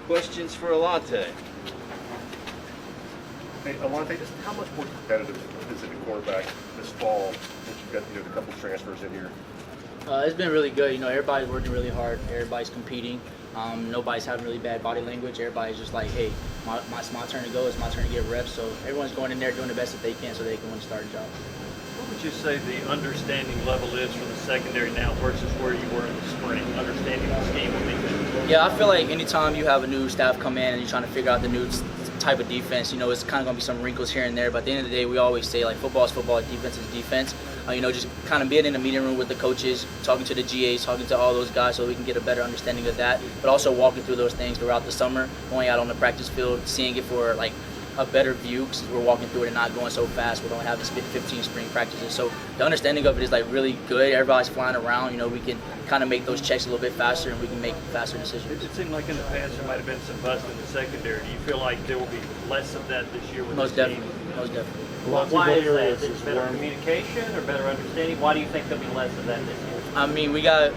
Questions for Alontae? Hey, Alontae, just how much more competitive is it at quarterback this fall since you've got the couple transfers in here? It's been really good. Everybody's working really hard. Everybody's competing. Nobody's having really bad body language. Everybody's just like, hey, it's my turn to go. It's my turn to get reps. So everyone's going in there doing the best that they can so they can win a starting job. What would you say the understanding level is for the secondary now versus where you were in the spring? Understanding the scheme of defense? Yeah, I feel like anytime you have a new staff come in and you're trying to figure out the new type of defense, it's kind of going to be some wrinkles here and there. But at the end of the day, we always say, like, football is football, defense is defense. Just kind of being in the meeting room with the coaches, talking to the GAs, talking to all those guys so we can get a better understanding of that. But also walking through those things throughout the summer, going out on the practice field, seeing it for, like, a better view because we're walking through it and not going so fast. We don't have this 15 spring practices. So the understanding of it is, like, really good. Everybody's flying around. We can kind of make those checks a little bit faster and we can make faster decisions. It seemed like in the past there might have been some bust in the secondary. Do you feel like there will be less of that this year with Most this team? definitely. Most definitely. Well, why is that? Is it better communication or better understanding? Why do you think there'll be less of that this year? We got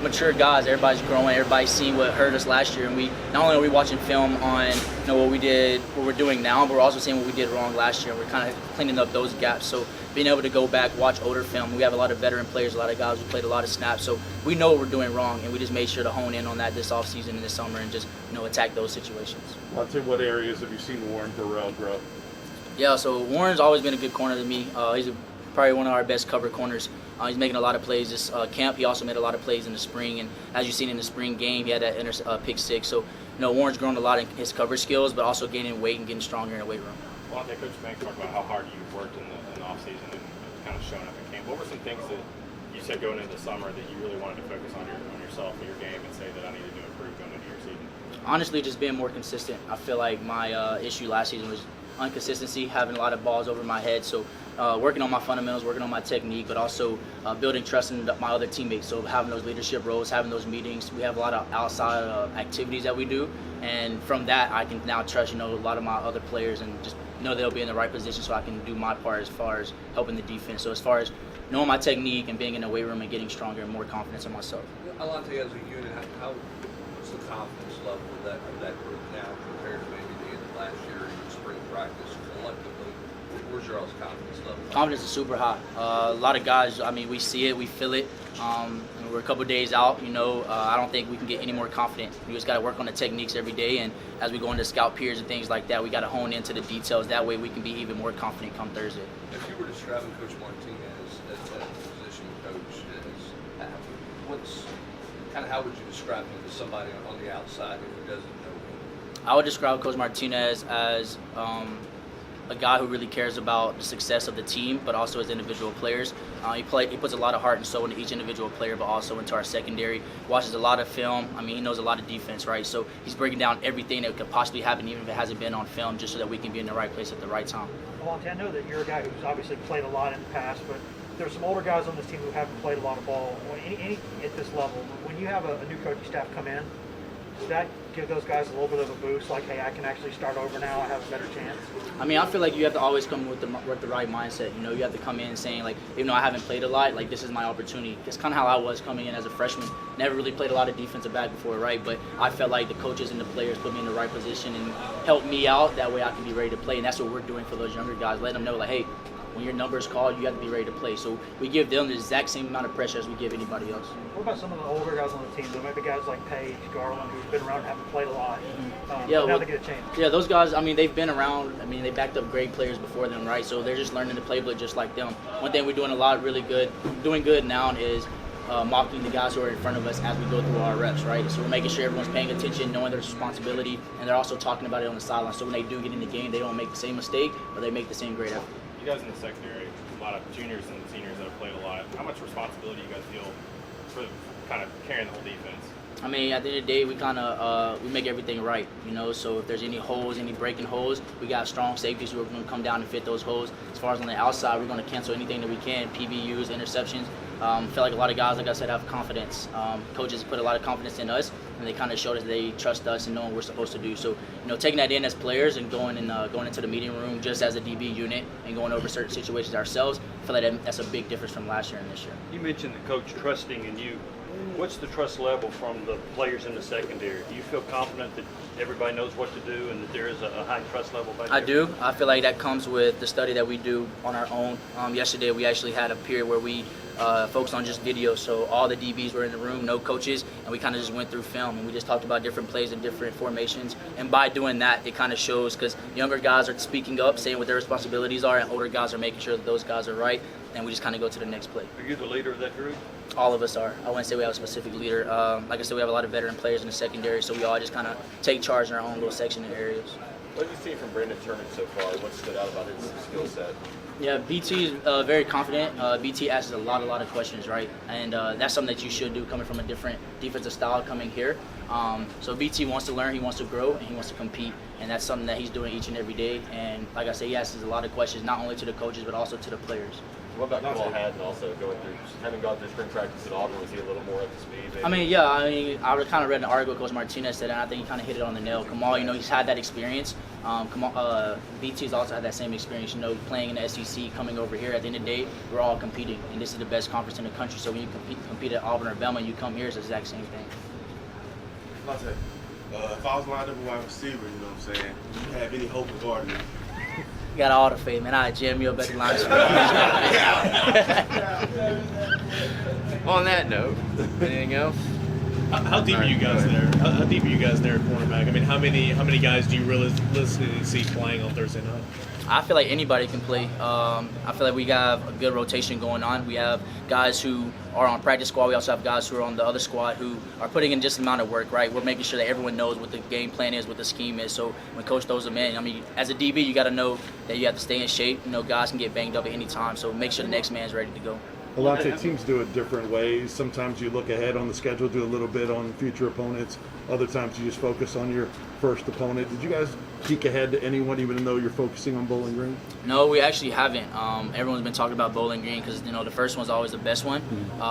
mature guys. Everybody's growing. Everybody's seeing what hurt us last year, and we not only are we watching film on what we did, what we're doing now, but we're also seeing what we did wrong last year. We're kind of cleaning up those gaps. So being able to go back, watch older film, we have a lot of veteran players, a lot of guys who played a lot of snaps. So we know what we're doing wrong, and we just made sure to hone in on that this offseason and this summer, and just attack those situations. Alontae, what areas have you seen Warren Burrell grow? Yeah, so Warren's always been a good corner to me. He's probably one of our best cover corners. He's making a lot of plays this camp. He also made a lot of plays in the spring, and as you've seen in the spring game, he had that pick six. So, Warren's grown a lot in his cover skills, but also gaining weight and getting stronger in the weight room. Alontae, Coach Banks talked about how hard you worked in the offseason and kind of showing up in camp. What were some things that you said going into the summer that you really wanted to focus on yourself and your game and say that I needed to improve going into your season? Honestly, just being more consistent. I feel like my issue last season was inconsistency, having a lot of balls over my head. So working on my fundamentals, working on my technique, but also building trust in my other teammates. So having those leadership roles, having those meetings. We have a lot of outside activities that we do, and from that I can now trust a lot of my other players and just know they'll be in the right position so I can do my part as far as helping the defense. So as far as knowing my technique and being in the weight room and getting stronger and more confidence in myself. Alontae, as a unit, what's the confidence level of that group now compared to maybe the end of last year in spring practice collectively? Where's your all's confidence level? Confidence is super high. A lot of guys, we see it, we feel it. We're a couple days out, I don't think we can get any more confident. We just got to work on the techniques every day, and as we go into scout peers and things like that, we got to hone into the details. That way we can be even more confident come Thursday. If you were describing Coach Martinez as a position coach, how would you describe him to somebody on the outside who doesn't know him? I would describe Coach Martinez as a guy who really cares about the success of the team, but also as individual players. He puts a lot of heart and soul into each individual player, but also into our secondary. Watches a lot of film. He knows a lot of defense, right? So he's breaking down everything that could possibly happen, even if it hasn't been on film, just so that we can be in the right place at the right time. Alontae, I know that you're a guy who's obviously played a lot in the past, but there's some older guys on this team who haven't played a lot of ball. Any at this level, when you have a new coaching staff come in, does that give those guys a little bit of a boost? Like, hey, I can actually start over now. I have a better chance. I feel like you have to always come with the right mindset. You have to come in saying, like, even though I haven't played a lot, like, this is my opportunity. It's kind of how I was coming in as a freshman. Never really played a lot of defensive back before, right? But I felt like the coaches and the players put me in the right position and helped me out. That way I can be ready to play. And that's what we're doing for those younger guys, letting them know, like, hey, when your number is called, you have to be ready to play. So we give them the exact same amount of pressure as we give anybody else. What about some of the older guys on the team, though? Maybe guys like Page, Garland, who've been around and haven't played a lot. Now they get a chance. Yeah, those guys, they've been around. They backed up great players before them, right? So they're just learning the playbook just like them. One thing we're doing doing good now is mocking the guys who are in front of us as we go through our reps, right? So we're making sure everyone's paying attention, knowing their responsibility, and they're also talking about it on the sideline. So when they do get in the game, they don't make the same mistake, or they make the same great effort. You guys in the secondary, a lot of juniors and seniors that have played a lot. How much responsibility you guys feel for kind of carrying the whole defense? At the end of the day, we we make everything right, So if there's any holes, any breaking holes, we got strong safeties who are going to come down and fit those holes. As far as on the outside, we're going to cancel anything that we can, PBUs, interceptions. I feel like a lot of guys, like I said, have confidence. Coaches put a lot of confidence in us, and they kind of showed us they trust us and know what we're supposed to do. So, taking that in as players and going into the meeting room just as a DB unit and going over certain situations ourselves, I feel like that's a big difference from last year and this year. You mentioned the coach trusting in you. What's the trust level from the players in the secondary? Do you feel confident that everybody knows what to do and that there is a high trust level back there? I do. I feel like that comes with the study that we do on our own. Yesterday, we actually had a period where we focused on just video. So all the DBs were in the room, no coaches, and we kind of just went through film and we just talked about different plays and different formations. And by doing that, it kind of shows because younger guys are speaking up, saying what their responsibilities are, and older guys are making sure that those guys are right. And we just kind of go to the next play. Are you the leader of that group? All of us are. I wouldn't say we have a specific leader. Like I said, we have a lot of veteran players in the secondary, so we all just kind of take charge in our own little section and areas. What have you seen from Brandon Turner so far? What stood out about his skill set? Yeah, BT is very confident. BT asks a lot of questions, right? And that's something that you should do coming from a different defensive style coming here. So BT wants to learn, he wants to grow, and he wants to compete. And that's something that he's doing each and every day. And like I say, he asks a lot of questions, not only to the coaches, but also to the players. What about Kamal Hadden also having gone through spring practice at Auburn? Was he a little more up to speed? Maybe? I kind of read an article Coach Martinez said, and I think he kind of hit it on the nail. Kamal, he's had that experience. BT's also had that same experience, playing in the SEC, coming over here. At the end of the day, we're all competing, and this is the best conference in the country. So when you compete at Auburn or Bama, you come here, it's the exact same thing. Alontae, if I was lined up a wide receiver, you know what I'm saying, do you have any hope of guarding me? You got all the faith, man. I'd jam you up at the line. On that note, anything else? How deep are you guys there? How deep are you guys there at cornerback? I mean, how many guys do you realistically see playing on Thursday night? I feel like anybody can play. I feel like we have a good rotation going on. We have guys who are on practice squad. We also have guys who are on the other squad who are putting in just the amount of work, right? We're making sure that everyone knows what the game plan is, what the scheme is. So when coach throws them in, as a DB, you got to know that you have to stay in shape. Guys can get banged up at any time. So make sure the next man's ready to go. Alontae, teams do it different ways. Sometimes you look ahead on the schedule, do a little bit on future opponents. Other times you just focus on your first opponent. Did you guys peek ahead to anyone, even though you're focusing on Bowling Green? No, we actually haven't. Everyone's been talking about Bowling Green because the first one's always the best one.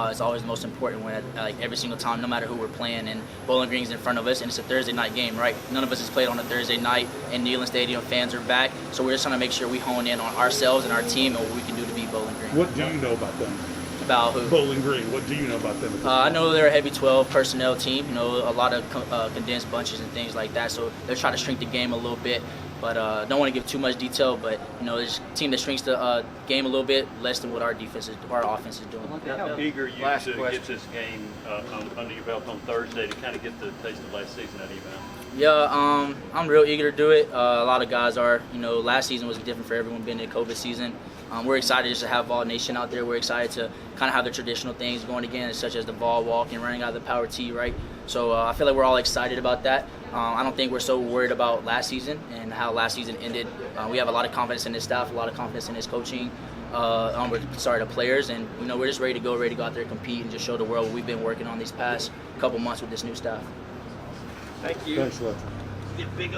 It's always the most important one, every single time, no matter who we're playing. And Bowling Green's in front of us, and it's a Thursday night game, right? None of us has played on a Thursday night, and Neyland Stadium fans are back. So we're just trying to make sure we hone in on ourselves and our team and what we can do to beat Bowling Green. What do you know about them? About who? Bowling Green. What do you know about them? I know they're a heavy 12 personnel team. A lot of condensed bunches and things like that. So they're trying to shrink the game a little bit. But don't want to give too much detail. But there's a team that shrinks the game a little bit less than what our offense is doing. How eager are you to get this game under your belt on Thursday to kind of get the taste of last season out of you, man? Yeah, I'm real eager to do it. A lot of guys are. Last season was different for everyone being in the COVID season. We're excited just to have Vol Nation out there. We're excited to kind of have the traditional things going again, such as the ball walk and running out of the power tee, right? So I feel like we're all excited about that. I don't think we're so worried about last season and how last season ended. We have a lot of confidence in this staff, a lot of confidence in this coaching. The players, and we're just ready to go out there and compete and just show the world what we've been working on these past couple months with this new staff. Thank you. Thanks, Alontae.